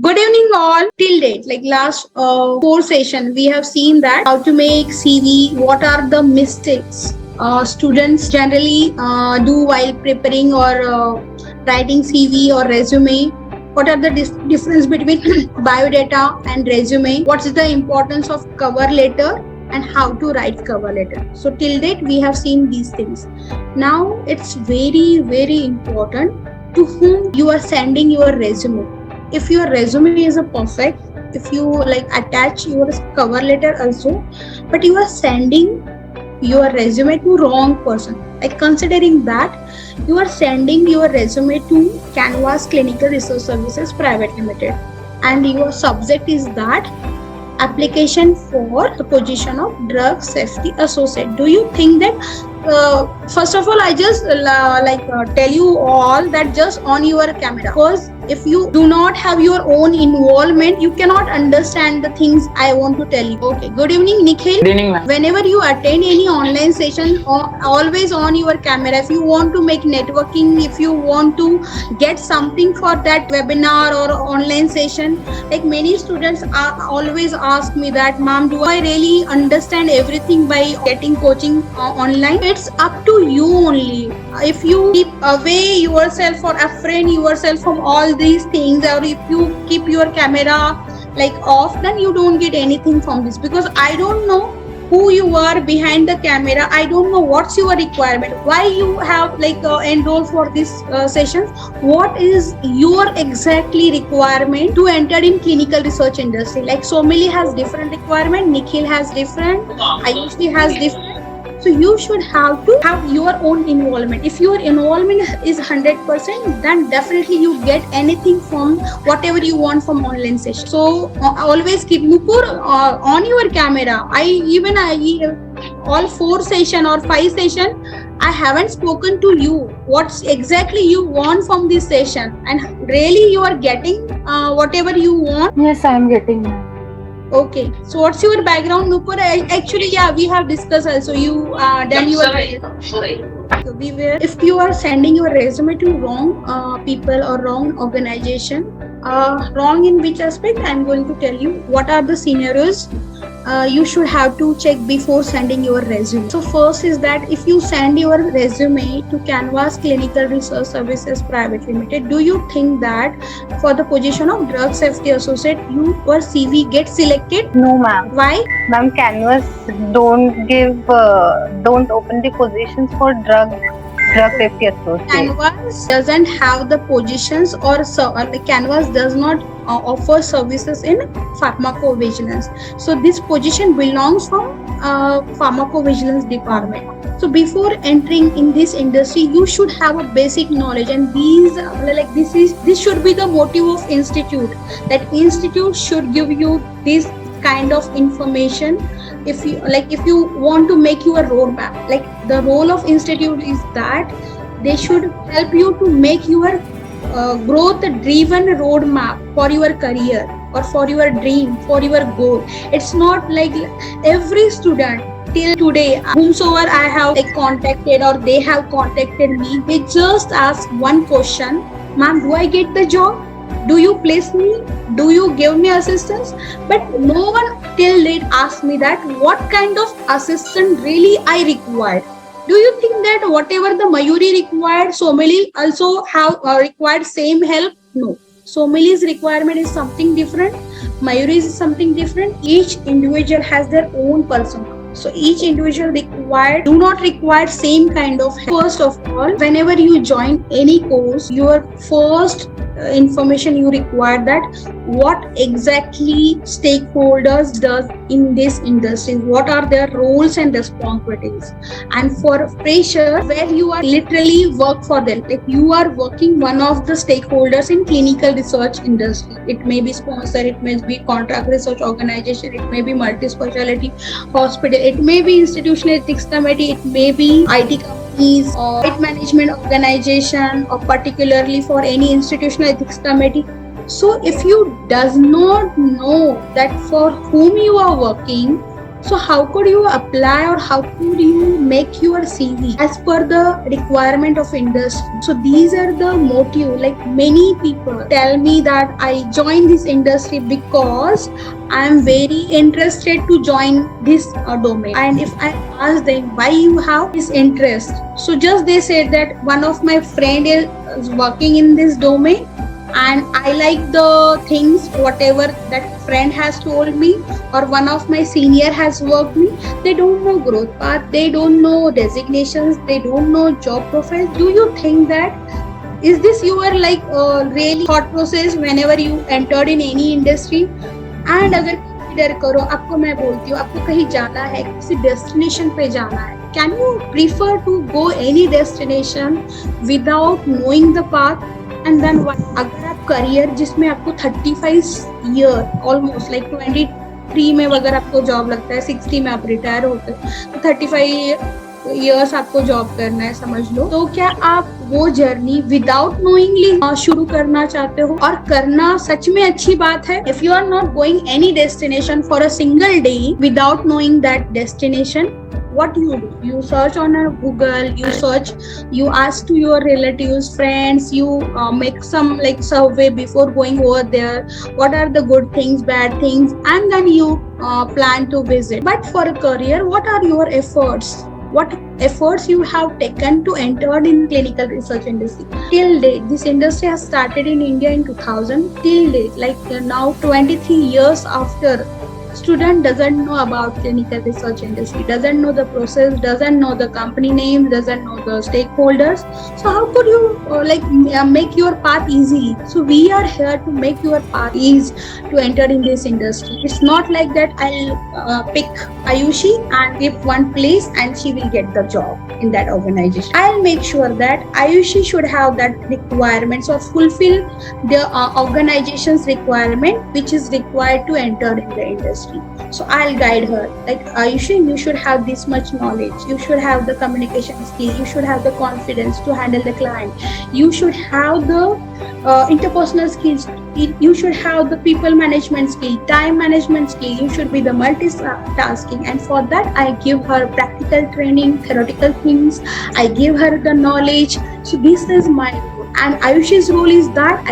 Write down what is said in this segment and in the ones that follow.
Good evening, all. Till date, like last four session, we have seen that how to make CV. What are the mistakes students generally do while preparing or writing CV or resume? What are the difference between biodata and resume? What is the importance of cover letter and how to write cover letter? So till date, we have seen these things. Now it's very important to whom you are sending your resume. If your resume is a perfect, if you like attach your cover letter also, but you are sending your resume to wrong person, like considering that you are sending your resume to Canvas Clinical Research Services Private Limited and your subject is that application for the position of drug safety associate. Do you think that first of all I just tell you all that just on your camera, because if you do not have your own involvement you cannot understand the things I want to tell you. Okay, good evening Nikhil. Good evening, ma'am. Whenever you attend any online session, always on your camera. If you want to make networking, if you want to get something for that webinar or online session, like many students are always ask me that, ma'am, do I really understand everything by getting coaching online? It's up to you only. If you keep away yourself or refrain yourself from all these things, or if you keep your camera like off, then you don't get anything from this, because I don't know who you are behind the camera. I don't know what's your requirement, why you have like enrolled for this sessions, what is your exactly requirement to enter in clinical research industry. Like Somili has different requirement, Nikhil has different, Ayushi has different. So you should have to have your own involvement. If your involvement is 100%, then definitely you get anything from whatever you want from online session. So always keep Nupur on your camera. All 4 session or 5 session, I haven't spoken to you. What's exactly you want from this session, and really you are getting whatever you want. Yes, I am getting. Okay, so what's your background, Nupur? Actually, yeah, we have discussed also. You done your. Sorry. So if you are sending your resume to wrong people or wrong organization, wrong in which aspect? I'm going to tell you what are the scenarios you should have to check before sending your resume. So first is that if you send your resume to Canvas Clinical Research Services Private Limited, do you think that for the position of drug safety associate, your CV gets selected? No, ma'am. Why? Ma'am, Canvas don't open the positions for drug safety associate. Canvas doesn't have the positions or the Canvas does not offer services in pharmacovigilance. So this position belongs from pharmacovigilance department. So before entering in this industry, you should have a basic knowledge, and this should be the motive of institute. That institute should give you this kind of information. If you want to make your roadmap, like the role of institute is that they should help you to make your growth driven roadmap for your career or for your dream, for your goal. It's not like every student till today, whomsoever I have contacted or they have contacted me, they just ask one question, ma'am, do I get the job? Do you place me? Do you give me assistance? But no one till date asked me that what kind of assistant really I required. Do you think that whatever the Mayuri required, Somili also have required same help? No. Somili's requirement is something different. Mayuri is something different. Each individual has their own persona. So each individual do not require same kind of help. First of all, whenever you join any course, your first information you require that what exactly stakeholders does in this industry, what are their roles and responsibilities. And for fresher, where you are literally work for them, like you are working one of the stakeholders in clinical research industry. It may be sponsor, it may be contract research organization, it may be multi-specialty hospital, it may be institutional ethics committee, it may be IT companies or IT management organization, or particularly for any institutional ethics committee. So if you does not know that for whom you are working, So how could you apply or how could you make your CV as per the requirement of industry? So these are the motive. Like many people tell me that I joined this industry because I am very interested to join this domain. And if I ask them why you have this interest, so just they said that one of my friend is working in this domain and I like the things whatever that friend has told me, or one of my senior has worked me. They don't know growth path, they don't know designations, they don't know job profiles. Do you think that is this your like really thought process whenever you entered in any industry? And अगर consider करो, आपको मैं बोलती हूँ आपको कहीं जाना है, किसी डेस्टिनेशन पे जाना है, can you prefer to go any destination without knowing the path? And then अगर आप करियर जिसमें आपको 35 ईयर ऑलमोस्ट लाइक 23 में अगर आपको जॉब लगता है, 60 में आप रिटायर होते हैं, तो 35 ईयर्स आपको जॉब करना है समझ लो, तो क्या आप वो जर्नी विदाउट नोइंगली शुरू करना चाहते हो? और करना सच में अच्छी बात है. If you are not going any destination for a single day without knowing that destination, what you do? You search on a Google, you search, you ask to your relatives, friends, you make some like survey before going over there, what are the good things, bad things, and then you plan to visit. But for a career, what are your efforts? What efforts you have taken to enter in clinical research industry? Till date, this industry has started in India in 2000. Till date, like now 23 years after, student doesn't know about clinical research industry, doesn't know the process, doesn't know the company name, doesn't know the stakeholders. So how could you make your path easy? So we are here to make your path easy to enter in this industry. It's not like that I'll pick Ayushi and give one place and she will get the job in that organization. I'll make sure that Ayushi should have that requirements or fulfill the organization's requirement which is required to enter in the industry. So I'll guide her like, Ayushi, you should have this much knowledge, you should have the communication skill, you should have the confidence to handle the client, you should have the interpersonal skills, you should have the people management skill, time management skill, you should be the multitasking. And for that I give her practical training, theoretical things, I give her the knowledge. So this is my role. And Ayushi's role is that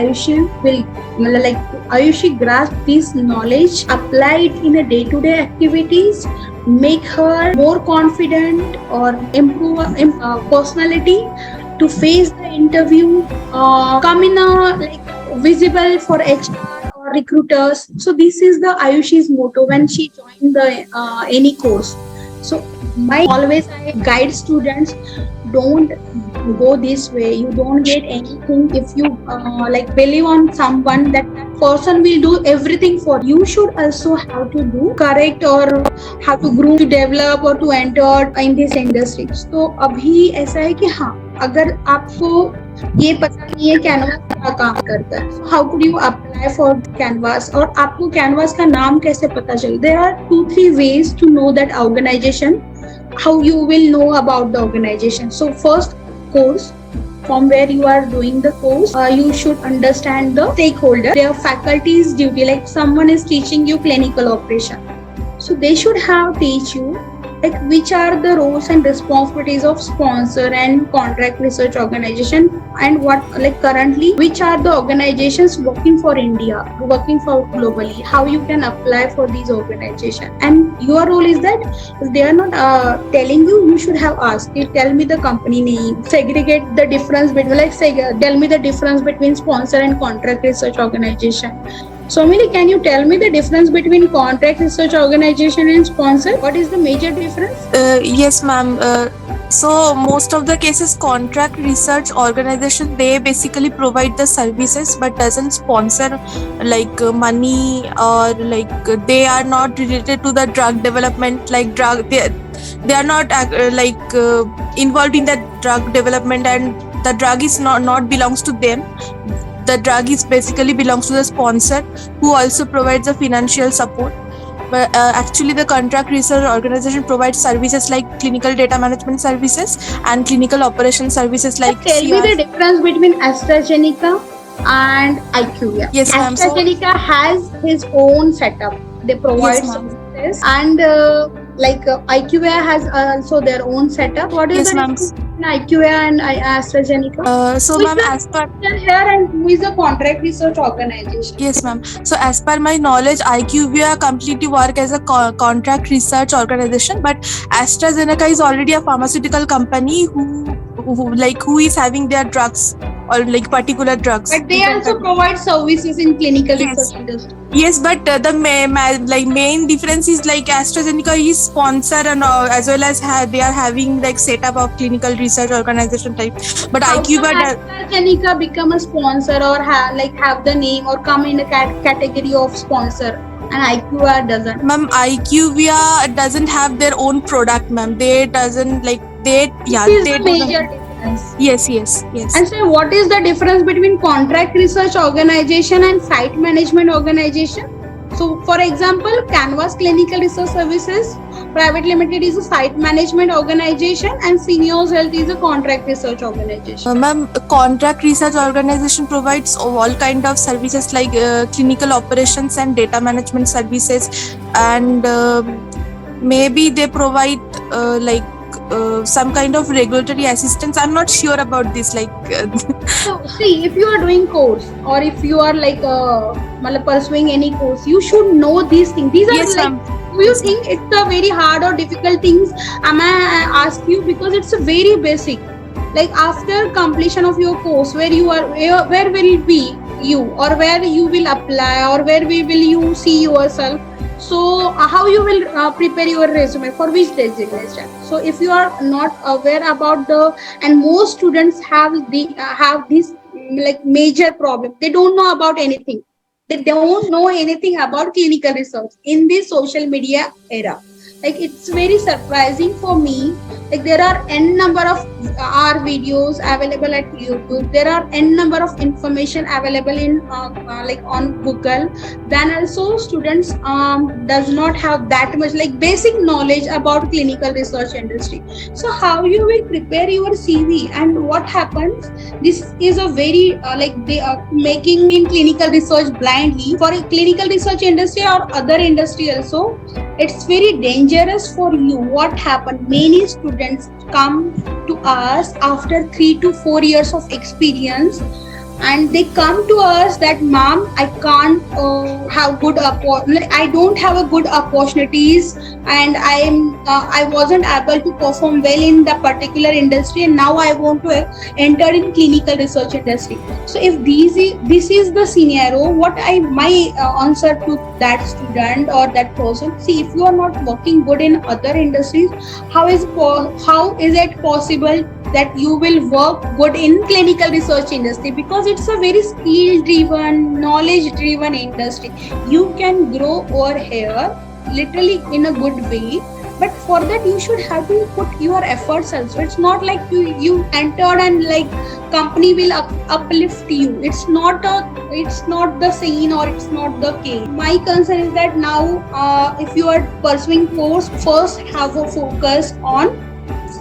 Ayushi grasp this knowledge, apply it in a day-to-day activities, make her more confident or improve personality to face the interview, come in a visible for HR or recruiters. So this is the Ayushi's motto when she joined the any course. So I guide students, don't go this way, you don't get anything if you believe on someone that person will do everything for you. You should also have to do correct or have to grow to develop or to enter in this industry. So अभी ऐसा है कि हाँ, अगर आपको ये पता नहीं है कैनवास क्या काम करता है, how could you apply for canvas, और आपको कैनवास का नाम कैसे पता चले? There are 2-3 ways to know that organization, how you will know about the organization. So first, course, from where you are doing the course, you should understand the stakeholder, their faculty's duty, like someone is teaching you clinical operation, so they should have teach you like which are the roles and responsibilities of sponsor and contract research organization, and what currently which are the organizations working for India, working for globally, how you can apply for these organizations. And your role is that if they are not telling you, you should have asked, tell me the company name, segregate the difference between tell me the difference between sponsor and contract research organization. Somili, can you tell me the difference between contract research organization and sponsor? What is the major difference? Yes, ma'am. So most of the cases, contract research organization, they basically provide the services but doesn't sponsor money, or they are not related to the drug development, they are not involved in the drug development, and the drug is not belongs to them. The drug is basically belongs to the sponsor, who also provides the financial support. But actually the contract research organization provides services like clinical data management services and clinical operations services like Tell me the difference between AstraZeneca and IQVIA. Yes, AstraZeneca has his own setup. They provide services, and like IQVIA has also their own setup. What is Yes, the ma'am. difference between IQVIA and AstraZeneca? So, Who is ma'am, the as per organization here and who is the contract research organization? yes, ma'am. So, as per my knowledge, IQVIA completely work as a contract research organization, but AstraZeneca is already a pharmaceutical company who is having their drugs or like particular drugs. But they also provide services in clinical Yes. research industry. Yes, but the main difference is like AstraZeneca is sponsor and as well as they are having like setup of clinical research organization type. But How come IQVIA AstraZeneca become a sponsor or have the name or come in a category of sponsor and IQVIA doesn't? ma'am, IQVIA doesn't have their own product, ma'am. They doesn't like they yeah This is they the don't. major difference. Yes. And so, what is the difference between contract research organization and site management organization? So, for example, Canvas Clinical Research Services Private Limited is a site management organization, and Seniors Health is a contract research organization. Ma'am, contract research organization provides all kind of services like clinical operations and data management services, and maybe they provide some kind of regulatory assistance. I'm not sure about this. So, see, if you are doing course or if you are like pursuing any course, you should know these things. These are yes, like, ma'am. do you think it's a very hard or difficult things? I ask you because it's a very basic. Like after completion of your course, where will be you, or where you will apply, or where will you see yourself? So how you will prepare your resume for which designation? So if you are not aware about and most students have this like major problem. They don't know about anything. They don't know anything about clinical research in this social media era. Like it's very surprising for me. Like there are n number of our videos available at YouTube. There are n number of information available in like on Google. Then also students does not have that much like basic knowledge about clinical research industry. So how you will prepare your CV, and what happens? This is a very like they are making in clinical research blindly for a clinical research industry or other industry also. It's very dangerous for you. What happened? Many students come to us after 3 to 4 years of experience, and they come to us that, ma'am, I can't have good I don't have a good opportunities, and I wasn't able to perform well in the particular industry, and now I want to enter in clinical research industry. So if this is the scenario, what my answer to that student or that person, see, if you are not working good in other industries, how is it possible that you will work good in clinical research industry? Because it's a very skill driven, knowledge driven industry. You can grow over here literally in a good way, but for that you should have to put your efforts also. It's not like you entered and like company will uplift you. It's not the scene, or it's not the case. My concern is that now if you are pursuing course, first have a focus on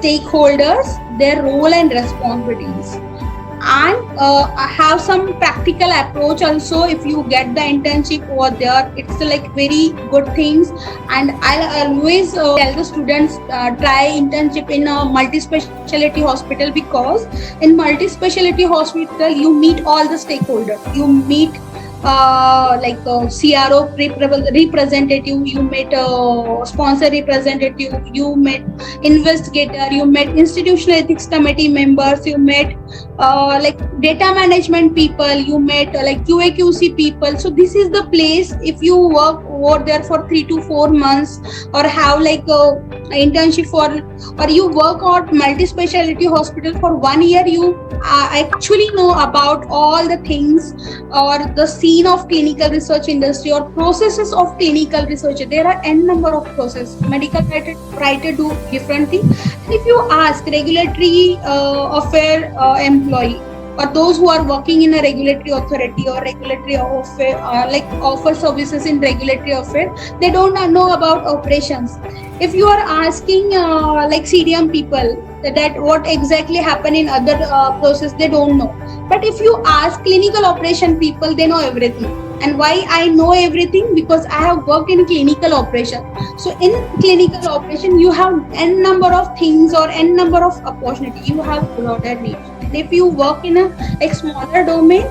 stakeholders, their role and responsibilities, and have some practical approach also. If you get the internship over there, it's like very good things. And I'll always tell the students try internship in a multi-specialty hospital, because in multi-specialty hospital you meet all the stakeholders. You meet CRO representative, you met sponsor representative, you met investigator, you met institutional ethics committee members, you met data management people, you met QA/QC people. So this is the place. If you work over there for 3 to 4 months, or have internship or you work at multi-specialty hospital for 1 year, you actually know about all the things or the scene of clinical research industry or processes of clinical research. There are n number of processes. Medical writer do different things. And if you ask regulatory affair employee, or those who are working in a regulatory authority or regulatory affair, offer services in regulatory affair, they don't know about operations. If you are asking CDM people that what exactly happen in other process, they don't know. But if you ask clinical operation people, they know everything. And why I know everything? Because I have worked in clinical operation. So in clinical operation you have n number of things or n number of opportunity. You have broader niche, and if you work in a like smaller domain,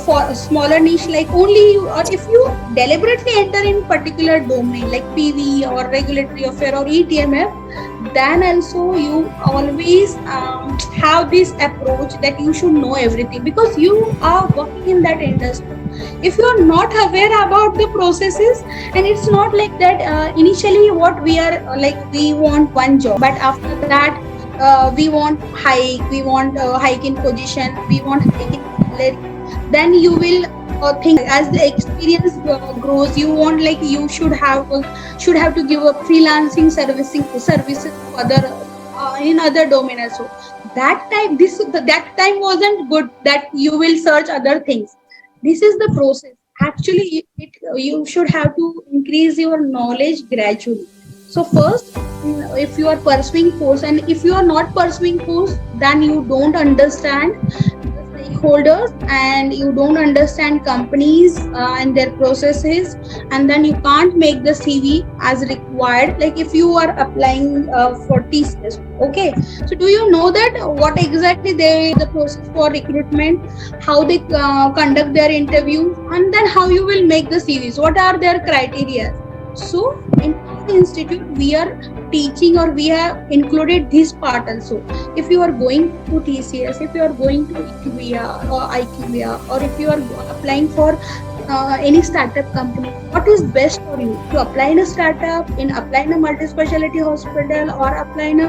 for a smaller niche, like only you, or if you deliberately enter in particular domain like PV or regulatory affair or ETMF, then also you always have this approach that you should know everything because you are working in that industry. If you are not aware about the processes, and it's not like that, initially what we are like, we want one job, but after that we want hike in position, we want hike in salary. Then you will think as the experience grows, you want like you should have to give up freelancing services to other in other domain also. That time wasn't good that you will search other things. This is the process. Actually, you should have to increase your knowledge gradually. So first, if you are pursuing course, and if you are not pursuing course, then you don't understand the stakeholders, and you don't understand companies and their processes, and then you can't make the CV as required. Like if you are applying for TCS, okay, so do you know that what exactly the process for recruitment, how they conduct their interviews, and then how you will make the CVs, what are their criteria? So in our institute we are teaching, or we have included this part also. If you are going to TCS, if you are going to IQVIA or IQVIA, or if you are applying for any startup company, what is best for you to apply in a startup, apply in a multi-specialty hospital, or apply in a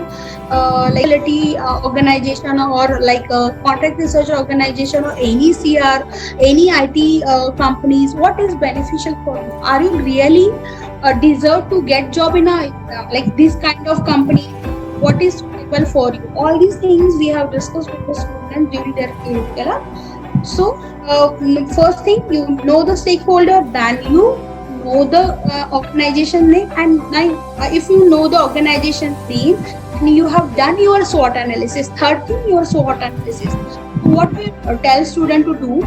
like quality organization, or like a contract research organization, or any CR, any IT companies? What is beneficial for you? Are you really deserve to get job in a like this kind of company? What is suitable for you? All these things we have discussed with the students during their curriculum. So first thing, you know the stakeholder, then you know the organization name, and then if you know the organization name, then you have done your SWOT analysis. Third thing, your SWOT analysis. What we tell student to do?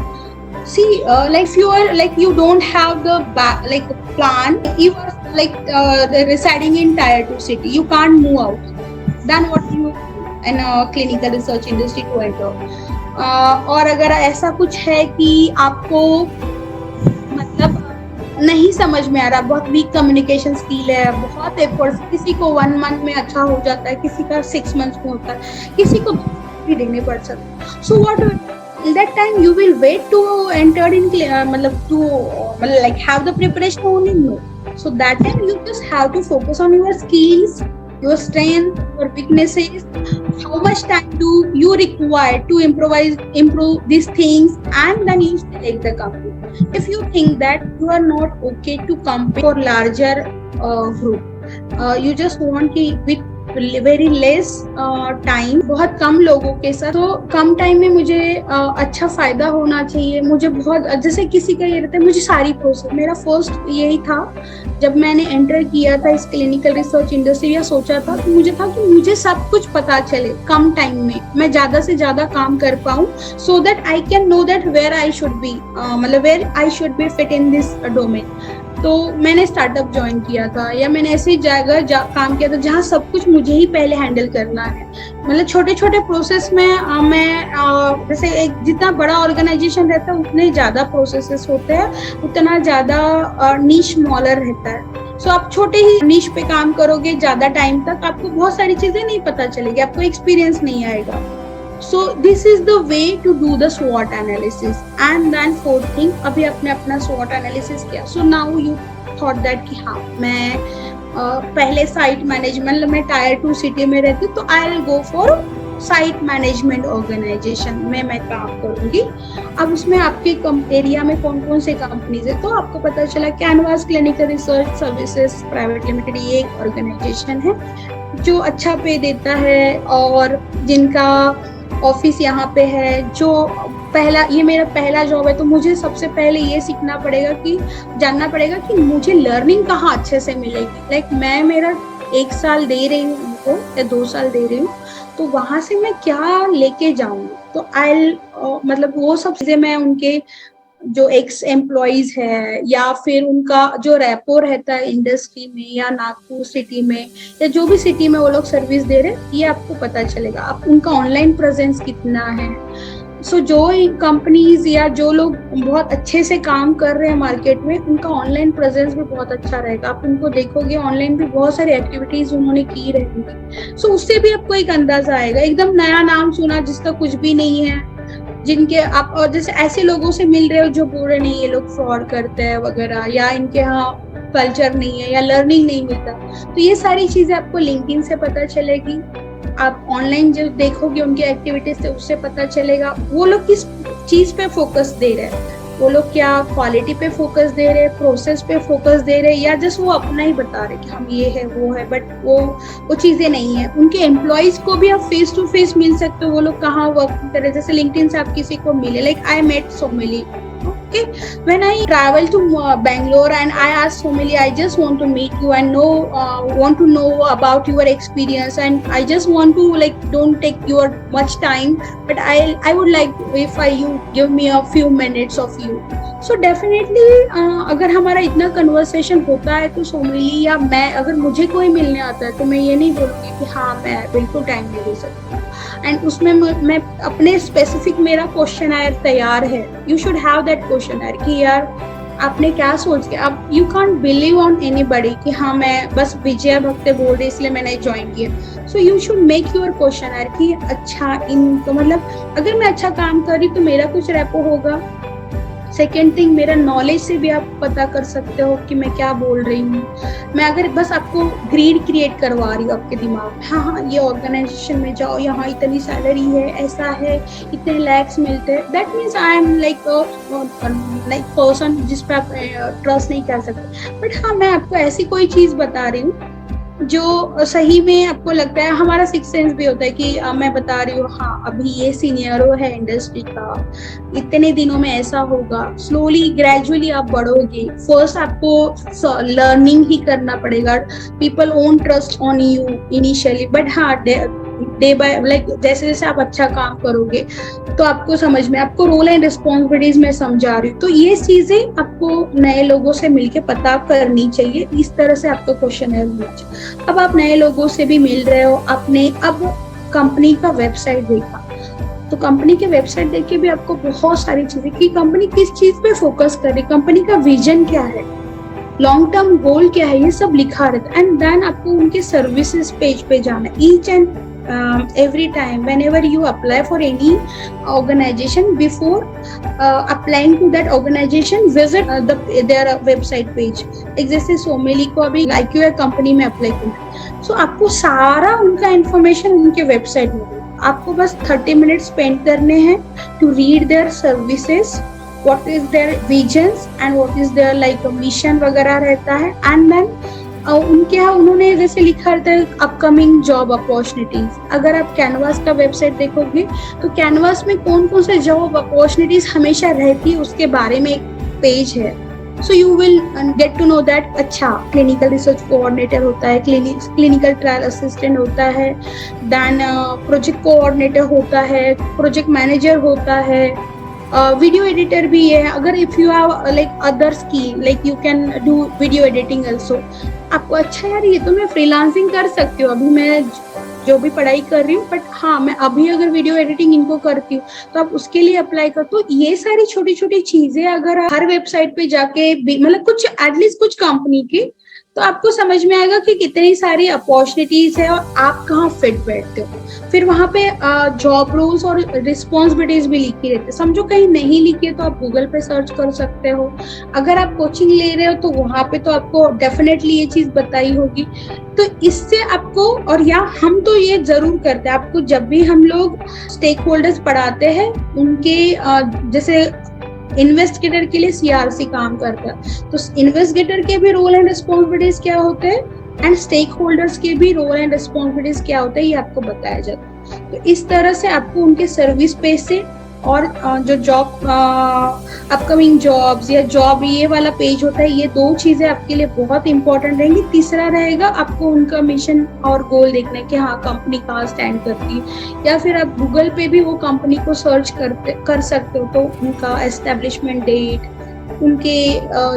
See, like if you are like you don't have the like plan, you are like residing in tier 2 city, you can't move out. Then what you in a clinical research industry to enter? और अगर ऐसा कुछ है कि आपको मतलब नहीं समझ में आ रहा, बहुत वीक कम्युनिकेशन स्किल है, बहुत एफर्ट्स, किसी को 1 मंथ में अच्छा हो जाता है, किसी का 6 मंथ्स में होता है, किसी को भी देने पड़ सकता है. So what till that time you will wait to enter in like have the preparation only? No. So that time you just have to focus on your skills, your strength, your weaknesses, how much time do you require to improve these things, and then you select the company. If you think that you are not okay to compete for larger group, you just want to with very less time, बहुत कम लोगों के साथ, तो कम time में मुझे अच्छा फायदा होना चाहिए. मुझे बहुत, जैसे किसी का ये रहता है मुझे सारी प्रोसेस, मेरा फर्स्ट यही था जब मैंने एंटर किया था इस क्लिनिकल रिसर्च इंडस्ट्री, या सोचा था कि मुझे सब कुछ पता चले कम टाइम में, मैं ज्यादा से ज्यादा काम कर पाऊँ, so that I can know that where I should be, मतलब where I should be fit in this domain. तो मैंने स्टार्टअप ज्वाइन किया था, या मैंने ऐसी जगह काम किया था जहाँ सब कुछ मुझे ही पहले हैंडल करना है. मतलब छोटे छोटे प्रोसेस में मैं जैसे एक जितना बड़ा ऑर्गेनाइजेशन रहता है उतने ज्यादा प्रोसेसेस होते हैं, उतना ज्यादा नीश स्मॉलर रहता है. सो आप छोटे ही नीश पे काम करोगे ज्यादा टाइम तक, आपको बहुत सारी चीजें नहीं पता चलेगी, आपको एक्सपीरियंस नहीं आएगा. So this is the way to do the SWOT analysis. And then fourth thing, अभी आपने अपना SWOT analysis किया, so now you thought that कि हाँ मैं पहले साइट मैनेजमेंट में टायर 2 सिटी में रहती हूँ, तो I will go for site management organisation में मैं काम करूंगी. अब उसमें आपके एरिया में कौन कौन से कंपनीज है, तो आपको पता चला canvas clinical research services private limited, ये एक ऑर्गेनाइजेशन है जो अच्छा पे देता है, और जिनका ऑफिस यहाँ पे है. जो ये मेरा पहला जॉब है, तो मुझे सबसे पहले ये सीखना पड़ेगा कि जानना पड़ेगा कि मुझे लर्निंग कहाँ अच्छे से मिलेगी. लाइक मैं मेरा 1 साल दे रही हूँ उनको, या 2 साल दे रही हूँ, तो वहां से मैं क्या लेके जाऊंगी. तो मतलब वो सब चीजें मैं उनके जो एक्स एम्प्लॉइज है या फिर उनका जो रेपो रहता है इंडस्ट्री में या नागपुर सिटी में या जो भी सिटी में वो लोग सर्विस दे रहे हैं, ये आपको पता चलेगा। आप उनका ऑनलाइन प्रेजेंस कितना है। सो जो कंपनीज या जो लोग बहुत अच्छे से काम कर रहे हैं मार्केट में, उनका ऑनलाइन प्रेजेंस भी बहुत अच्छा रहेगा। आप उनको देखोगे ऑनलाइन भी बहुत सारी एक्टिविटीज उन्होंने की रहेंगी। सो उससे भी आपको एक अंदाजा आएगा। एकदम नया नाम सुना जिसका कुछ भी नहीं है, जिनके आप और जैसे ऐसे लोगों से मिल रहे हो जो बोल रहे नहीं ये लोग फ्रॉड करते हैं वगैरह, या इनके यहाँ कल्चर नहीं है या लर्निंग नहीं मिलता, तो ये सारी चीजें आपको लिंक्डइन से पता चलेगी। आप ऑनलाइन जो देखोगे उनकी एक्टिविटीज से उससे पता चलेगा वो लोग किस चीज पे फोकस दे रहे हैं। वो लोग क्या क्वालिटी पे फोकस दे रहे हैं, प्रोसेस पे फोकस दे रहे हैं, या जस्ट वो अपना ही बता रहे कि हम ये है वो है, बट वो चीजें नहीं है। उनके एम्प्लॉइज को भी आप फेस टू फेस मिल सकते हो, वो लोग कहाँ वर्क कर रहे हैं। जैसे लिंक्डइन से आप किसी को मिले, like I met Somili, okay, when I travel to Bangalore and I asked Somili, I just want to meet you and want to know about your experience, and I just want to like don't take your much time, but I would like if you give me a few minutes of you. So definitely अगर हमारा इतना conversation होता है तो सोमिली या मैं, अगर मुझे कोई मिलने आता है तो मैं ये नहीं बोलूँगी कि हाँ मैं बिल्कुल टाइम नहीं दे सकती। एंड उसमें मैं अपने स्पेसिफिक मेरा क्वेश्चनर तैयार है। You should have that questionnaire कि यार आपने क्या सोच के, अब you can't believe on anybody कि हाँ मैं बस विजय भक्ते बोल रही इसलिए मैंने ज्वाइन किया। So you should make your questionnaire कि अच्छा इनको मतलब अगर मैं अच्छा काम कर रही तो मेरा कुछ रेपो होगा। सेकेंड थिंग, मेरा नॉलेज से भी आप पता कर सकते हो कि मैं क्या बोल रही हूँ। मैं अगर बस आपको ग्रीड क्रिएट करवा रही हूँ आपके दिमाग में, हाँ ये ऑर्गेनाइजेशन में जाओ, यहाँ इतनी सैलरी है, ऐसा है, इतने लैक्स मिलते हैं, that means I am like person जिस पे आप ट्रस्ट नहीं कर सकते। बट हाँ मैं आपको ऐसी कोई चीज बता रही हूँ जो सही में आपको लगता है, हमारा सिक्स सेंस भी होता है कि मैं बता रही हूँ हाँ अभी ये सीनियरो है इंडस्ट्री का, इतने दिनों में ऐसा होगा। स्लोली ग्रेजुअली आप बढ़ोगे। फर्स्ट आपको लर्निंग ही करना पड़ेगा। People won't trust on you initially, but हाँ डे बाय लाइक जैसे जैसे आप अच्छा काम करोगे तो आपको समझ में, आपको रोल एंड रिस्पॉन्सिबिलिटीज में समझा रही हूँ, तो ये चीजें आपको नए लोगों से मिलके पता करनी चाहिए। इस तरह से आपका क्वेश्चन है होना चाहिए। अब आप नए लोगों से भी मिल रहे हो, आपने अब कंपनी का वेबसाइट देखा, तो कंपनी के वेबसाइट देख के भी आपको बहुत सारी चीजें कि कंपनी किस चीज पे फोकस कर रही, कंपनी का विजन क्या है, लॉन्ग टर्म गोल क्या है, ये सब लिखा रहता है। एंड देन आपको उनके सर्विसेज पेज पे जाना। Each and every time whenever you apply for any organization, before applying to that organization, visit their website page। एक जैसे सोमेली को अभी लाइक यू कंपनी में अप्लाई करना, सो आपको सारा उनका इंफॉर्मेशन उनके वेबसाइट में, आपको बस 30 मिनट स्पेंड करने हैं to read their services, what is their visions and what is their like mission वगैरह रहता है। एंड देन उनके यहाँ उन्होंने जैसे लिखा रहता है अपकमिंग जॉब अपॉर्चुनिटीज। अगर आप कैनवास का वेबसाइट देखोगे तो कैनवास में कौन कौन से जॉब अपॉर्चुनिटीज हमेशा रहती है उसके बारे में एक पेज है। So you will get to know that अच्छा क्लिनिकल रिसर्च कोऑर्डिनेटर होता है, क्लिनिकल ट्रायल असिस्टेंट होता है, देन प्रोजेक्ट कोऑर्डिनेटर होता है, प्रोजेक्ट मैनेजर होता है, वीडियो एडिटर भी है। अगर if you have like other skill like you can do video editing also. आपको अच्छा यार ये तो मैं फ्रीलांसिंग कर सकती हूँ, अभी मैं जो भी पढ़ाई कर रही हूँ, बट हाँ मैं अभी अगर वीडियो एडिटिंग इनको करती हूँ तो आप उसके लिए अप्लाई कर। तो ये सारी छोटी छोटी चीजें अगर हर वेबसाइट पे जाके मतलब कुछ एटलीस्ट कुछ कंपनी की, तो आपको समझ में आएगा कि कितनी सारी अपॉर्चुनिटीज है और आप कहाँ फिट बैठते हो। फिर वहां पे जॉब रोल्स और रिस्पॉन्सिबिलिटीज भी लिखी रहती है। समझो कहीं नहीं लिखी है तो आप गूगल पे सर्च कर सकते हो। अगर आप कोचिंग ले रहे हो तो वहां पे तो आपको डेफिनेटली ये चीज बताई होगी। तो इससे आपको, और या हम तो ये जरूर करते हैं, आपको जब भी हम लोग स्टेक होल्डर्स पढ़ाते हैं उनके जैसे इन्वेस्टिगेटर के लिए सीआरसी काम करता है, तो इन्वेस्टिगेटर के भी रोल एंड रिस्पॉन्सिबिलिटीज क्या होते हैं एंड स्टेक होल्डर्स के भी रोल एंड रिस्पॉन्सिबिलिटीज क्या होता है, ये आपको बताया जाता है। तो इस तरह से आपको उनके सर्विस पेज से और जो जॉब अपकमिंग जॉब्स या जॉब ये वाला पेज होता है, ये 2 चीजें आपके लिए बहुत इंपॉर्टेंट रहेंगी। तीसरा रहेगा आपको उनका मिशन और गोल देखना है कि हाँ कंपनी कहाँ स्टैंड करती है, या फिर आप गूगल पे भी वो कंपनी को सर्च कर सकते हो, तो उनका एस्टेब्लिशमेंट डेट, उनके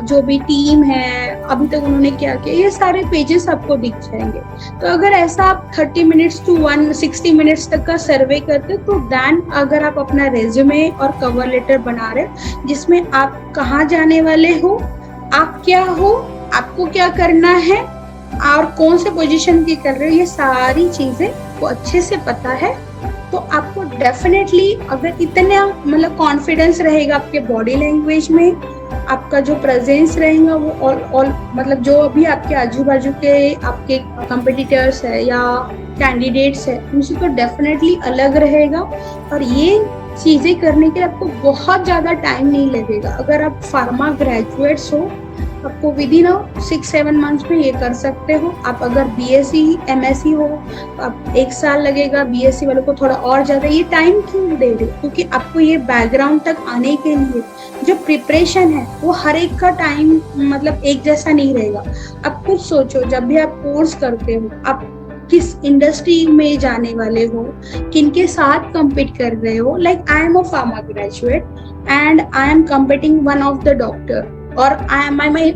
जो भी टीम है अभी तक उन्होंने क्या किया, ये सारे पेजेस आपको दिख जाएंगे। तो अगर ऐसा आप 30 मिनट्स टू 160 मिनट्स तक का सर्वे करते तो दैन अगर आप अपना रेज्यूमे और कवर लेटर बना रहे जिसमें आप कहाँ जाने वाले हो, आप क्या हो, आपको क्या करना है और कौन से पोजीशन की कर रहे हो, ये सारी चीजें को अच्छे से पता है, तो आपको डेफिनेटली अगर इतना मतलब कॉन्फिडेंस रहेगा आपके बॉडी लैंग्वेज में, आपका जो प्रेजेंस रहेगा वो ऑल मतलब जो अभी आपके आजू बाजू के आपके कंपिटिटर्स है या कैंडिडेट्स है उनसे तो डेफिनेटली अलग रहेगा। और ये चीजें करने के लिए आपको बहुत ज्यादा टाइम नहीं लगेगा। अगर आप फार्मा ग्रेजुएट्स हो आपको विद इन 6-7 मंथ्स में ये कर सकते हो। आप अगर बीएससी एमएससी हो तो आप 1 साल लगेगा, बीएससी वालों को थोड़ा और ज्यादा। ये टाइम क्यों दे रहे हो? क्योंकि आपको ये बैकग्राउंड तक आने के लिए जो प्रिपरेशन है वो हर एक का टाइम मतलब एक जैसा नहीं रहेगा। आप खुद सोचो, जब भी आप कोर्स करते हो आप किस इंडस्ट्री में जाने वाले हो, किनके साथ compete कर रहे हो। Like I am a pharma graduate and I am competing one of the doctor और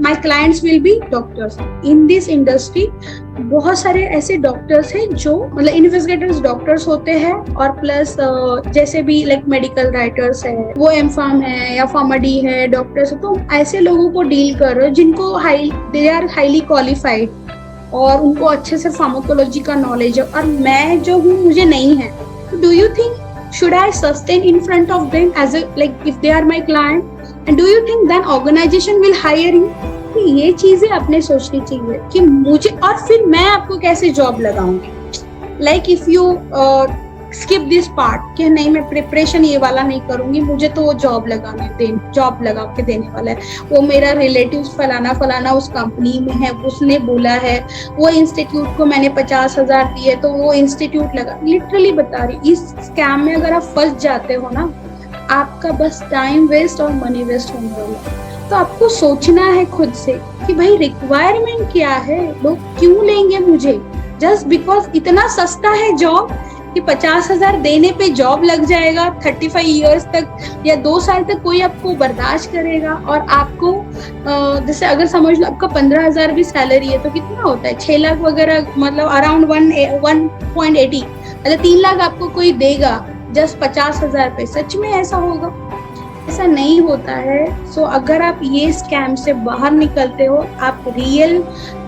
my clients will be doctors in this industry। बहुत सारे ऐसे डॉक्टर्स हैं जो मतलब इन्वेस्टिगेटर्स डॉक्टर्स होते हैं और प्लस जैसे भी लाइक मेडिकल राइटर्स है, वो एमफार्म है या फार्माडी है, डॉक्टर्स है, तो ऐसे लोगों को डील कर रहे हो जिनको दे आर हाईली क्वालिफाइड और उनको अच्छे से फार्माकोलॉजी का नॉलेज है और मैं जो हूँ मुझे नहीं है। Do you think should I sustain in front of them as a like if they are my client and do you think then organization will hire you? तो ये चीजें अपने सोचनी चाहिए कि मुझे और फिर मैं आपको कैसे जॉब लगाऊंगी। Like if you skip this part कि नहीं मैं प्रिपरेशन ये वाला नहीं करूंगी, मुझे तो वो जॉब जॉब लगा के देने वाला है, वो मेरा रिलेटिव फलाना फलाना उस कंपनी में है, उसने बोला है, वो इंस्टीट्यूट को मैंने 50,000 दिए तो वो इंस्टीट्यूट लगा। लिटरली बता रही, इस स्कैम में अगर आप फंस जाते हो ना आपका बस टाइम वेस्ट और मनी वेस्ट होने वाला। तो आपको सोचना है खुद से कि भाई रिक्वायरमेंट क्या है, लोग क्यों लेंगे मुझे जस्ट बिकॉज इतना सस्ता है जॉब कि 50,000 देने पे जॉब लग जाएगा 35 इयर्स तक या 2 साल तक कोई आपको बर्दाश्त करेगा। और आपको जैसे अगर समझ लो आपका 15,000 भी सैलरी है तो कितना होता है 6 लाख वगैरह, मतलब अराउंड 1.80 मतलब 3 लाख आपको कोई देगा जस्ट 50,000 पे। सच में ऐसा होगा? ऐसा नहीं होता है। सो अगर आप ये स्कैम से बाहर निकलते हो, आप रियल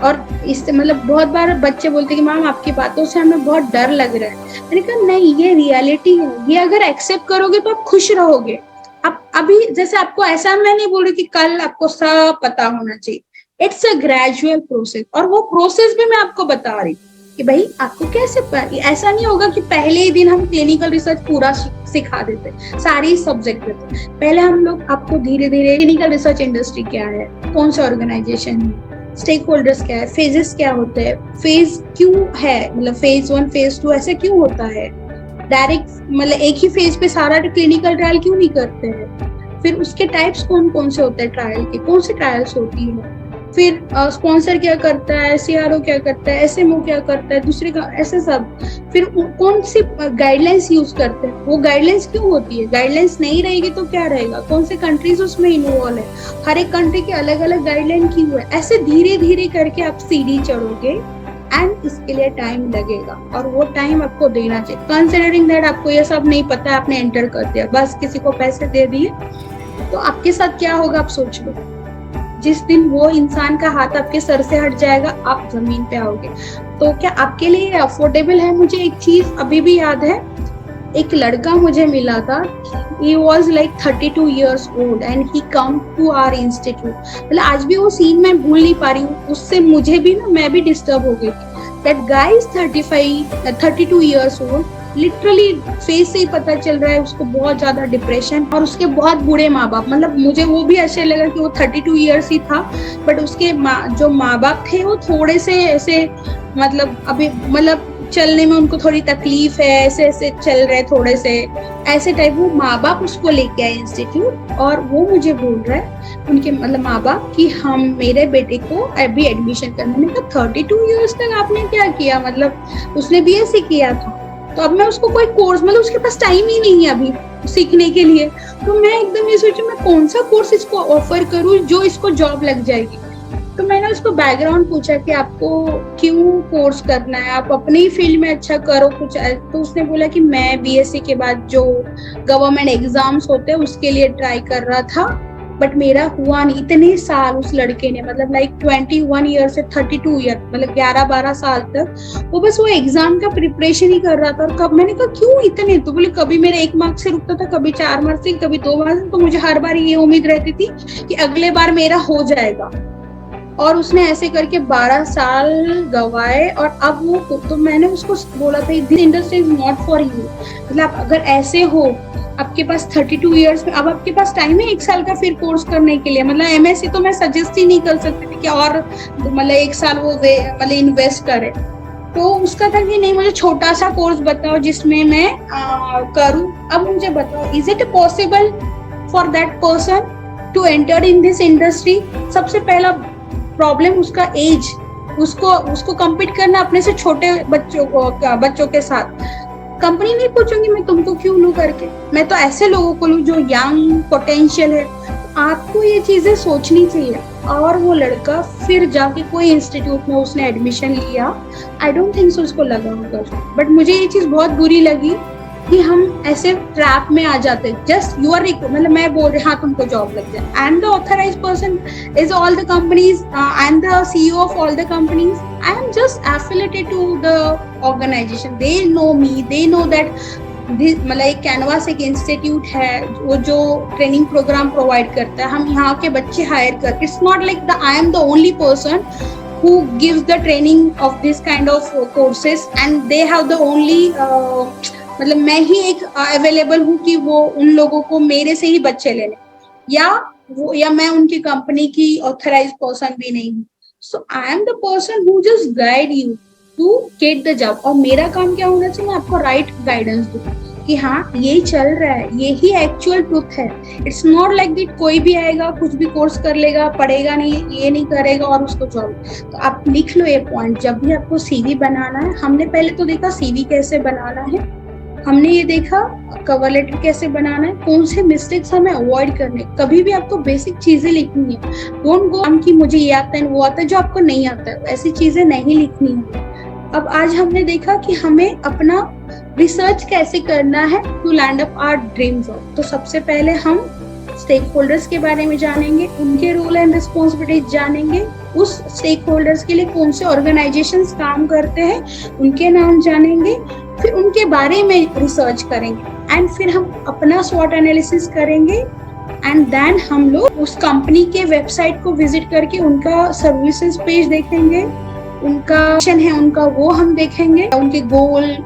और इससे मतलब बहुत बार बच्चे बोलते कि मैम आपकी बातों से हमें बहुत डर लग रहा है। मैंने कहा नहीं, ये रियलिटी है, ये अगर एक्सेप्ट करोगे तो आप खुश रहोगे। आप अभी जैसे आपको ऐसा मैं नहीं बोल रही कि कल आपको सब पता होना चाहिए, इट्स अ ग्रेजुअल प्रोसेस और वो प्रोसेस भी मैं आपको बता रही कि भाई आपको कैसे ऐसा नहीं होगा कि पहले ही दिन हम क्लिनिकल रिसर्च पूरा सिखा देते सारी सब्जेक्ट देते। पहले हम लोग आपको धीरे धीरे क्लिनिकल रिसर्च इंडस्ट्री क्या है, कौन सा ऑर्गेनाइजेशन है, स्टेक होल्डर्स क्या है, फेजेस क्या होते हैं, फेज क्यों है, मतलब फेज 1 फेज 2 ऐसे क्यों होता है, डायरेक्ट मतलब एक ही फेज पे सारा क्लिनिकल ट्रायल क्यों नहीं करते हैं, फिर उसके टाइप्स कौन कौन से होते हैं ट्रायल के, कौन सी ट्रायल्स होती है, फिर स्पॉन्सर क्या करता है, सीआरओ क्या करता है, एसएमओ क्या करता है, दूसरे का ऐसे सब, फिर कौन सी गाइडलाइंस यूज करते हैं, वो गाइडलाइंस क्यों होती है, गाइडलाइंस नहीं रहेगी तो क्या रहेगा, कौन से कंट्रीज उसमें इन्वॉल्व है, हर एक कंट्री की अलग अलग गाइडलाइन क्यों है। ऐसे धीरे धीरे करके आप सीढ़ी चढ़ोगे एंड इसके लिए टाइम लगेगा और वो टाइम आपको देना चाहिए। कंसिडरिंग दैट आपको ये सब नहीं पता, आपने एंटर कर दिया, बस किसी को पैसे दे दिए, तो आपके साथ क्या होगा आप सोच लो। जिस दिन वो इंसान का हाथ आपके सर से हट जाएगा आप जमीन पे आओगे। तो क्या आपके लिए अफोर्डेबल है? मुझे एक चीज अभी भी याद है, एक लड़का मुझे मिला था, he was like 32 years old and he come to our institute। मतलब आज भी वो सीन मैं भूल नहीं पा रही हूँ, उससे मुझे भी ना मैं भी डिस्टर्ब हो गई थी। That guy is 32 years old, literally face से ही पता चल रहा है उसको बहुत ज्यादा डिप्रेशन और उसके बहुत बुरे माँ बाप। मतलब मुझे वो भी ऐसे लगा कि वो 32 इयर्स ही था बट उसके जो माँ बाप थे वो थोड़े से ऐसे मतलब अभी मतलब चलने में उनको थोड़ी तकलीफ है, ऐसे ऐसे चल रहे थोड़े से, ऐसे टाइप। वो माँ बाप उसको लेके आए इंस्टीट्यूट, और वो मुझे बोल रहा है उनके मतलब माँ बाप कि हम मेरे बेटे को अभी एडमिशन करने में। तो 32 ईयर्स तक आपने क्या किया, मतलब उसने बीएससी किया था, तो अब मैं उसको कोई कोर्स, मतलब उसके पास टाइम ही नहीं है अभी सीखने के लिए। तो मैं एकदम ये सोचू मैं कौन सा कोर्स इसको ऑफर करूँ जो इसको जॉब लग जाएगी। तो मैंने उसको बैकग्राउंड पूछा कि आपको क्यों कोर्स करना है, आप अपने ही फील्ड में अच्छा करो कुछ। तो उसने बोला कि मैं बीएससी के बाद जो गवर्नमेंट एग्जाम्स होते हैं उसके लिए ट्राई कर रहा था, बट मेरा हुआ नहीं। इतने साल उस लड़के ने, मतलब लाइक 21 ईयर से 32 ईयर, मतलब 11-12 साल तक वो बस वो एग्जाम का प्रिपरेशन ही कर रहा था। और कब मैंने कहा क्यों इतने, तो बोले कभी मेरा 1 मार्क से रुकता था, कभी 4 मार्क से, कभी 2 मार्क से, तो मुझे हर बार ये उम्मीद रहती थी कि अगले बार मेरा हो जाएगा। और उसने ऐसे करके 12 साल गवाए। और अब वो, तो मैंने उसको बोला था this industry is not for you, मतलब अगर ऐसे हो आपके पास 32 इयर्स में, अब आपके पास टाइम है 1 साल का फिर कोर्स करने के लिए। मतलब एमएससी तो मैं सजेस्ट ही नहीं कर सकती थी कि और मतलब 1 साल वो मतलब इन्वेस्ट करे। तो उसका था कि नहीं मुझे छोटा सा कोर्स बताओ जिसमें मैं करूं। अब मुझे बताओ, is it possible for that person to enter in this industry? सबसे पहला प्रॉब्लम उसका एज, उसको कम्पीट करना अपने से छोटे बच्चों के साथ। कंपनी नहीं पूछूंगी मैं तुमको क्यों लूं करके, मैं तो ऐसे लोगों को लूं जो यंग पोटेंशियल है। आपको ये चीजें सोचनी चाहिए। और वो लड़का फिर जाके कोई इंस्टीट्यूट में उसने एडमिशन लिया, आई डोंट थिंक सो उसको लगा होगा, बट मुझे ये चीज बहुत बुरी लगी कि हम ऐसे ट्रैप में आ जाते। जस्ट यू आर, मतलब मैं बोल रही हाँ तुमको जॉब लग जाए, I am the authorised person is all the companies, I am the CEO of all the companies, I am just affiliated to the organisation, they know me, they know that मतलब एक canvas एक institute है वो जो training programme provide करता है। हम यहाँ के बच्चे हायर करते, it's not like the I am the only person who gives the training of this kind of courses and they have the only मतलब मैं ही एक अवेलेबल हूँ कि वो उन लोगों को मेरे से ही बच्चे लेने, या मैं उनकी कंपनी की ऑथराइज्ड पर्सन भी नहीं हूँ। So I am the person who just guide you to get the job. और मेरा काम क्या होना चाहिए, मैं आपको राइट गाइडेंस दूँ कि हाँ यही चल रहा है, यही एक्चुअल ट्रुथ है। इट्स नॉट लाइक दैट कोई भी आएगा कुछ भी कोर्स कर लेगा, पढ़ेगा नहीं, ये नहीं करेगा और उसको जॉब। तो आप लिख लो ये पॉइंट, जब भी आपको सीवी बनाना है। हमने पहले तो देखा सीवी कैसे बनाना है, हमने ये देखा कवर लेटर कैसे बनाना है, कौन से मिस्टेक्स हमें अवॉइड करने। कभी भी आपको बेसिक चीजें लिखनी है, डोंट गो कि मुझे ये आता है वो आता है, जो आपको नहीं आता है ऐसी चीजें नहीं लिखनी है। अब आज हमने देखा कि हमें अपना रिसर्च कैसे करना है to land up our dream job. तो सबसे पहले हम स्टेक होल्डर्स के बारे में जानेंगे, उनके रोल एंड रिस्पॉन्सिबिलिटीज जानेंगे, उस स्टेक होल्डर्स के लिए कौन से ऑर्गेनाइजेशंस काम करते हैं उनके नाम जानेंगे, फिर उनके बारे में रिसर्च करेंगे एंड फिर हम अपना स्वॉट एनालिसिस करेंगे एंड देन हम लोग उस कंपनी के वेबसाइट को विजिट करके उनका सर्विसेज पेज देखेंगे, उनका मिशन है उनका वो हम देखेंगे, उनके गोल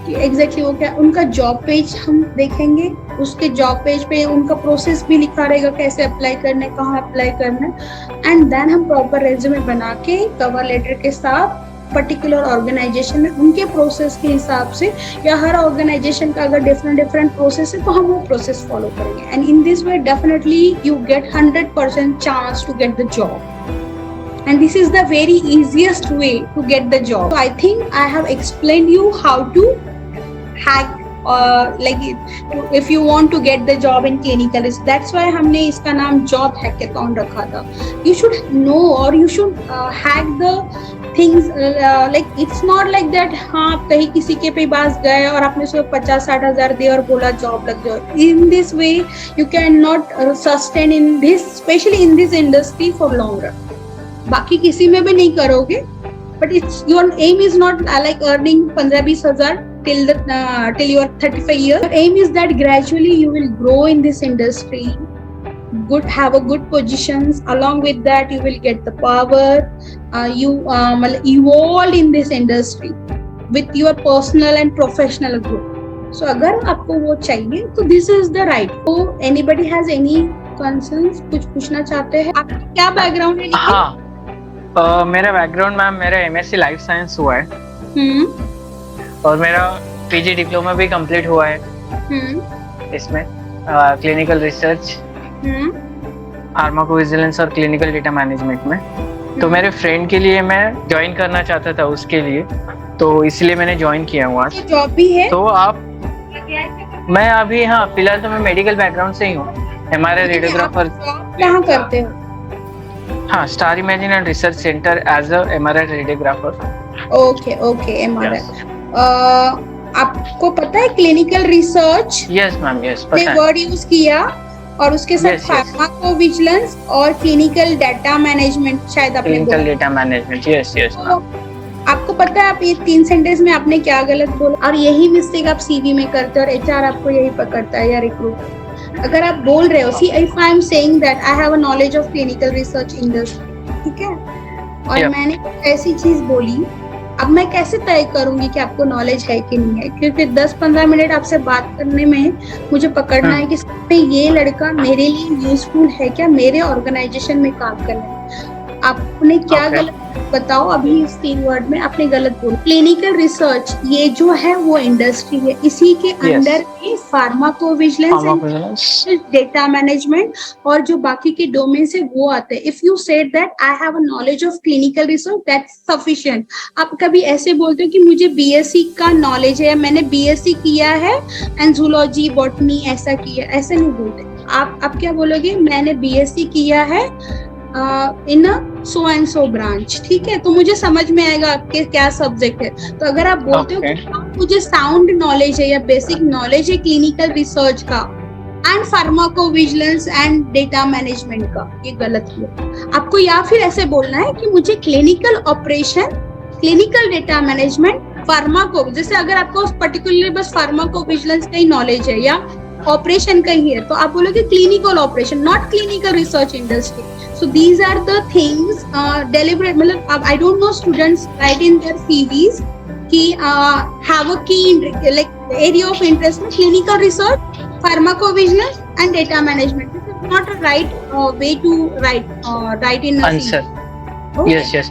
एग्जैक्टली वो क्या, उनका जॉब पेज हम देखेंगे, उसके जॉब पेज पे उनका प्रोसेस भी लिखा रहेगा कैसे अप्लाई करना है, कहाँ अप्लाई करना है एंड देन हम प्रॉपर रेज्यूमे बना के कवर लेटर के साथ पर्टिकुलर ऑर्गेनाइजेशन में उनके प्रोसेस के हिसाब से, या हर ऑर्गेनाइजेशन का अगर डिफरेंट प्रोसेस है तो हम वो प्रोसेस फॉलो करेंगे and in this way definitely you get 100% chance to get the job. And this is the very easiest way to get the job. So I think I have explained you how to hack if you want to get the job in clinical research. That's why हमने इसका नाम job hackathon रखा था. You should know or you should hack the things like it's not like that हाँ आप कहीं किसी के पे पास गए और आपने उसको 50-60 हजार दिए और बोला जॉब लग जाओ. In this way you cannot sustain in this, especially in this industry for long run. बाकी किसी में भी नहीं करोगे, but it's your aim is not like earning 15-20 हजार till you are 35 years. Your aim is that gradually you will grow in this industry, have a good positions. Along with that you will get the power, you evolve in this industry with your personal and professional growth. So अगर आपको वो चाहिए तो this is the right. So anybody has any concerns? कुछ पूछना चाहते हैं? आपका क्या बैकग्राउंड है? हाँ, मेरा बैकग्राउंड मैम, मेरा एमएससी लाइफ साइंस हुआ है. और मेरा पीजी डिप्लोमा भी कंप्लीट हुआ है हम्म इसमें, क्लिनिकल रिसर्च, हम्म फार्माकोविजिलेंस और क्लिनिकल डेटा मैनेजमेंट में। तो मेरे फ्रेंड के लिए मैं ज्वाइन करना चाहता था उसके लिए, तो इसलिए मैंने ज्वाइन किया हुआ। तो जॉब भी है? तो आप, मैं अभी, हाँ फिलहाल तो मैं मेडिकल बैकग्राउंड से ही हूँ, हमारे रेडियोग्राफर। कहाँ करते हो? हाँ, Star Imaging and Research Centre as a MRI radiographer. Okay okay, MRI. आपको पता है clinical research? Yes ma'am, yes पता है। वर्ड यूज किया, और उसके साथ Yes, yes. फार्माकोविजिलेंस और क्लिनिकल डेटा मैनेजमेंट शायद आपने क्लिनिकल बोला। डेटा मैनेजमेंट, यस यस तो मैम। आपको पता है आप ये 3 सेंटेंस में आपने क्या गलत बोला, और यही मिस्टेक आप सीवी में करते हो और एचआर आपको यही पकड़ता है या रिक्रूटर। अगर आप बोल रहे हो, see if I am saying that I have a knowledge of clinical research industry, ठीक है, और Yeah. मैंने ऐसी चीज बोली, अब मैं कैसे तय करूंगी कि आपको नॉलेज है कि नहीं है? क्योंकि 10-15 मिनट आपसे बात करने में मुझे पकड़ना है कि सच में ये लड़का मेरे लिए यूजफुल है क्या, मेरे ऑर्गेनाइजेशन में काम करने में। आपने क्या Okay. गलत, बताओ अभी इस 3 वर्ड में आपने गलत बोला। क्लिनिकल रिसर्च ये जो है वो इंडस्ट्री है, इसी के अंदर में फार्माकोविजिलेंस, डेटा मैनेजमेंट और जो बाकी के डोमेन से वो आते हैं। If you said that I have a knowledge of clinical research, that's sufficient. आप कभी ऐसे बोलते हो कि मुझे बीएससी का नॉलेज है, मैंने बीएससी किया है एंड जूलॉजी बॉटनी ऐसा किया, ऐसे नहीं बोलते। आप क्या बोलोगे? मैंने बीएससी किया है इन सो एंड सो ब्रांच, ठीक है, तो मुझे समझ में आएगा आपके क्या सब्जेक्ट है। तो अगर आप बोलते हो कि मुझे साउंड नॉलेज है या बेसिक नॉलेज है क्लिनिकल रिसर्च का and pharmacovigilance and data management का, ये गलत हुआ। आपको या फिर ऐसे बोलना है कि मुझे clinical operation, clinical data management, pharmaco, जैसे अगर आपको पर्टिकुलरली बस फार्माकोविजिलेंस का ही नॉलेज है या ऑपरेशन का ही है, तो आप बोलोगे clinical operation, not clinical research industry. So these are the things deliberate, मतलब I don't know students write in their CVs कि have a key like area of interest में clinical research, pharmacovigilance and data management. This is not a right way to write in a answer. CV. Yes yes,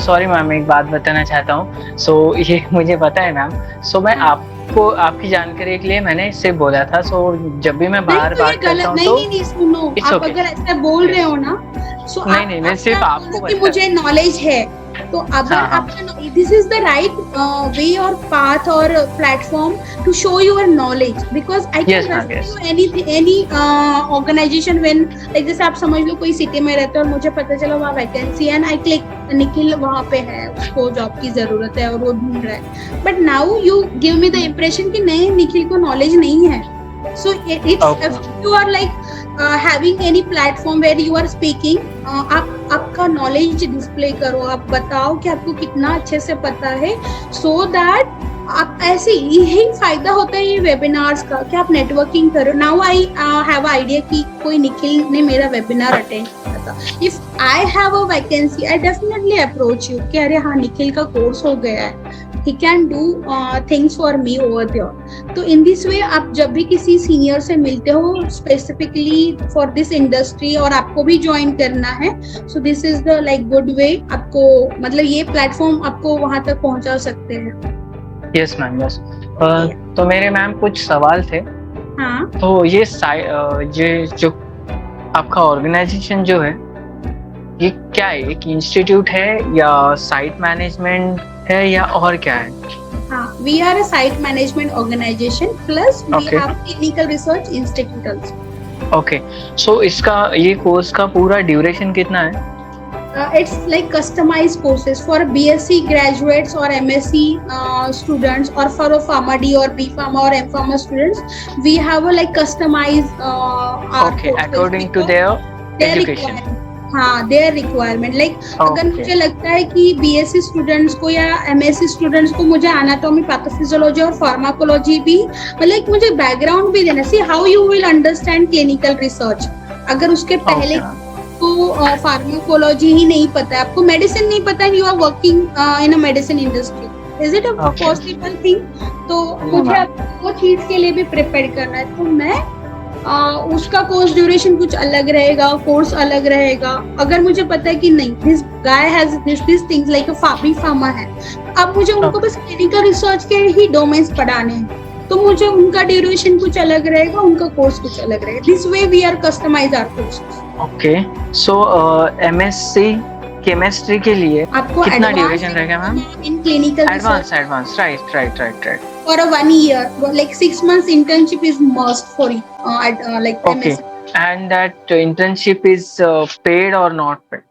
sorry ma'am, एक बात बताना चाहता हूँ। सो ये मुझे पता है मैम। सो मैं आपको, आपकी जानकारी के लिए मैंने इससे बोला था। सो जब भी मैं बाहर बात करता हूँ तो नहीं सुनो, It's आप okay. अगर ऐसा बोल रहे हो ना, सो नहीं, मैं सिर्फ आपको कि मुझे नॉलेज है, तो अगर आपका this is the right way और पाथ और platform to show your knowledge, because I can rescue any organisation when, like जैसे आप समझ लो कोई सिटी में रहते हो और मुझे पता चला वहाँ vacancy and I click Nikhil वहाँ पे है, उसको जॉब की जरूरत है और वो ढूंढ रहा है, but now you give me the impression कि नहीं, निखिल को नॉलेज नहीं है। So it's if you are like having any platform where you are speaking, आप आपका नॉलेज डिस्प्ले करो, आप बताओ कि आपको कितना अच्छे से पता है, so that आप ऐसे, यही फायदा होता है ये वेबिनार्स का कि आप नेटवर्किंग करो। नाउ आई हैव आइडिया कि कोई निखिल ने मेरा वेबिनार अटेंड किया था, if I have a vacancy I definitely approach you कि अरे हाँ निखिल का कोर्स हो गया है, he can do things for me over there. तो in this way आप जब भी किसी सीनियर से मिलते हो specifically for this industry और आपको भी ज्वाइन करना है, so this is the like good way, आपको मतलब ये प्लेटफॉर्म आपको वहां तक पहुंचा सकते हैं। Yes ma'am, yes. तो मेरे मैम कुछ सवाल थे। हाँ, तो ये जो आपका ऑर्गेनाइजेशन जो है, ये क्या है? एक इंस्टीट्यूट है या साइट मैनेजमेंट है या और क्या है? हाँ, we are a site management organization plus we Okay. have clinical research institute also. Okay, so इसका, ये कोर्स का पूरा ड्यूरेशन कितना है? It's like customized courses for BSc graduates or MSc students, or for a Pharma D or B Pharma or M Pharma students. We have a like customized our Okay, courses according to because their education. हाँ, their requirement. Like अगर मुझे लगता है कि BSc students को या MSc students को मुझे एनाटॉमी, पैथोफिजियोलॉजी और फार्माकोलॉजी भी, मतलब मुझे बैकग्राउंड भी देना, see how you will understand clinical research. अगर उसके पहले को फार्माकोलॉजी ही नहीं पता है, आपको मेडिसिन नहीं पता है, you are working in a medicine industry, is it a possible thing? तो मुझे वो चीज के लिए भी प्रिपेयर करना है। तो मैं उसका कोर्स ड्यूरेशन कुछ अलग रहेगा, कोर्स अलग रहेगा। अगर मुझे पता है कि नहीं this guy has this things like pharma है, अब मुझे उनको बस क्लिनिकल रिसर्च के ही डोमेन्स पढ़ाने हैं, तो मुझे उनका ड्यूरेशन कुछ अलग रहेगा, उनका कोर्स कुछ अलग रहेगा। This way we are customise our course. Okay, so MSc chemistry के लिए आपको कितना ड्यूरेशन रहेगा ma'am? In clinical advance right. for a 1 year, like 6 months internship is must for like Okay. MSc. And that internship is paid or not paid?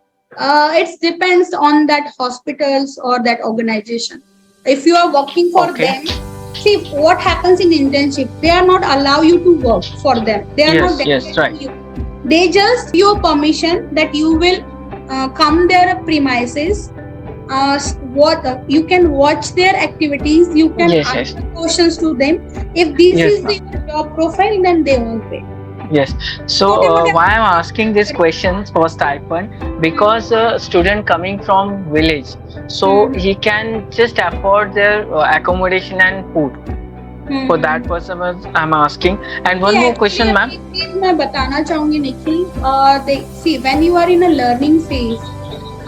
It depends on that hospitals or that organization. If you are working for Okay. them, see what happens in internship. They are not allow you to work for them. They are not Yes, dedicated right. to you. They just give you permission that you will come their premises. What you can watch their activities, you can Yes, ask questions to them. If this Yes, is the job profile, then they won't pay. Yes. So why I'm asking this question for stipend, because a student coming from village, so he can just afford their accommodation and food. For that person I'm asking. And one more question, ma'am. एक चीज मैं बताना चाहूंगी Nikhil, see when you are in a learning phase,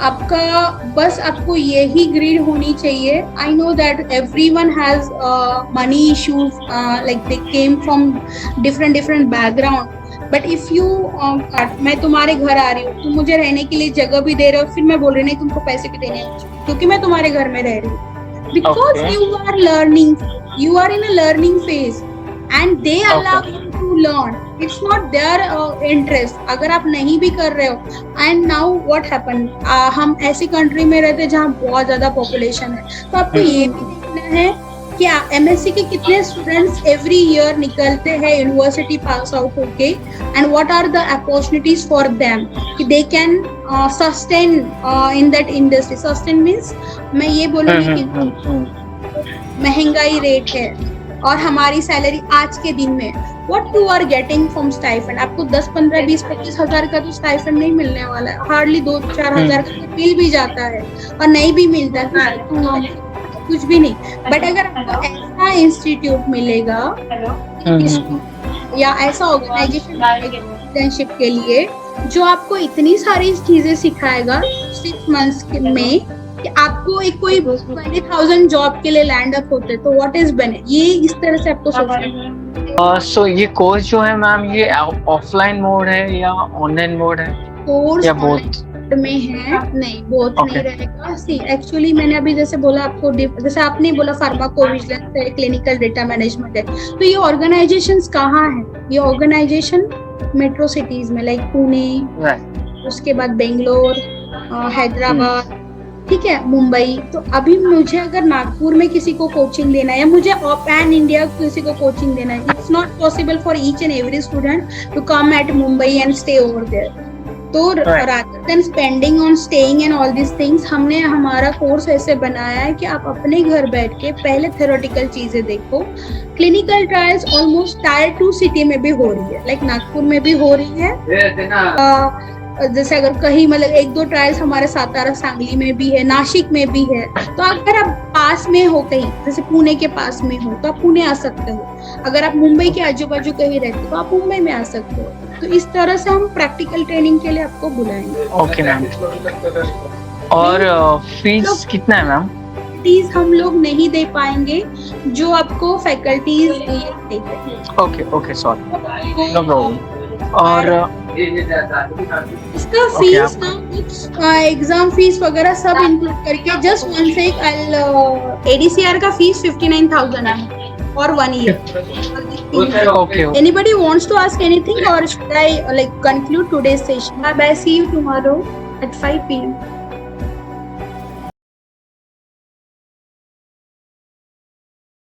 आपका बस आपको यही grid होनी चाहिए. I know that everyone has money issues, like they came from different background, but if you मैं तुम्हारे घर आ रही हूँ, तुम मुझे रहने के लिए जगह भी दे रहे हो, फिर मैं बोल रही नहीं तुमको पैसे भी देने हैं क्योंकि मैं तुम्हारे घर में रह रही हूँ, because you are learning, you are in a learning phase and they allow you to learn. It's not their interest. अगर आप नहीं भी कर रहे हो, and now what happened, हम ऐसी कंट्री में रहते हैं जहाँ बहुत ज्यादा पॉपुलेशन है, तो आपको ये भी देखना है कि एमएससी के कितने स्टूडेंट्स एवरी ईयर निकलते हैं यूनिवर्सिटी पास आउट होके, and what are the opportunities for them कि they can sustain in that industry. Sustain means मैं ये बोलूंगी कि महंगाई रेट है और हमारी सैलरी आज के दिन में what you are getting from stipend, आपको 10, 15, 20, 25 हजार का तो स्टाइफंड नहीं मिलने वाला है, हार्डली 2-4 हजार का तो मिल भी जाता है और नहीं भी मिलता है कुछ भी नहीं. बट अगर आपको ऐसा इंस्टीट्यूट मिलेगा या ऐसा ऑर्गेनाइजेशन इंटर्नशिप के लिए जो आपको इतनी सारी चीजें सिखाएगा 6 months में, कि आपको एक कोई 20,000 जॉब के लिए लैंड अप होते, तो व्हाट इज बेनिफिट, ये इस तरह से आपको सोचना है. सो ये कोर्स जो है मैम, ये ऑफलाइन मोड है या ऑनलाइन मोड है कोर्स या बोथ में है? नहीं, बोथ नहीं रहेगा. सी एक्चुअली मैंने अभी जैसे बोला आपको, जैसे आपने बोला फार्माकोविजिलेंस है, क्लिनिकल डेटा मैनेजमेंट है, तो ये ऑर्गेनाइजेशंस कहाँ है? ये ऑर्गेनाइजेशन मेट्रो सिटीज में, लाइक पुणे, उसके बाद बेंगलोर, हैदराबाद, ठीक है, मुंबई. तो अभी मुझे अगर नागपुर में किसी को कोचिंग देना है या मुझे पैन इंडिया किसी को कोचिंग देना है, it's not possible for each and every student to come at Mumbai and stay over there. तो rather than spending on staying and all this things, हमने हमारा कोर्स ऐसे बनाया है कि आप अपने घर बैठ के पहले थ्योरेटिकल चीजें देखो. Clinical trials almost tyre 2 city में भी हो रही है, लाइक नागपुर में भी हो रही है. जैसे अगर कहीं मतलब 1-2 ट्रायल्स हमारे सातारा, सांगली में भी है, नासिक में भी है. तो अगर आप पास में हो कहीं, जैसे पुणे के पास में हो तो आप पुणे आ सकते हो. अगर आप मुंबई के आजू बाजू कहीं रहते हो तो आप मुंबई में आ सकते हो. तो इस तरह से हम प्रैक्टिकल ट्रेनिंग के लिए आपको बुलाएंगे. Okay ma'am. और फीस कितना है मैम? फीस हम लोग नहीं दे पाएंगे जो आपको फैकल्टीज देते हैं. Okay sorry, no problem. और इसका फीस ना एग्जाम फीस वगैरह सब इंक्लूड करके जस्ट वन सेक ADCR का फीस 59,000 है और 1 year. Okay. Anybody wants to ask anything or should I like conclude today's session? Bye. See you tomorrow at 5 p.m.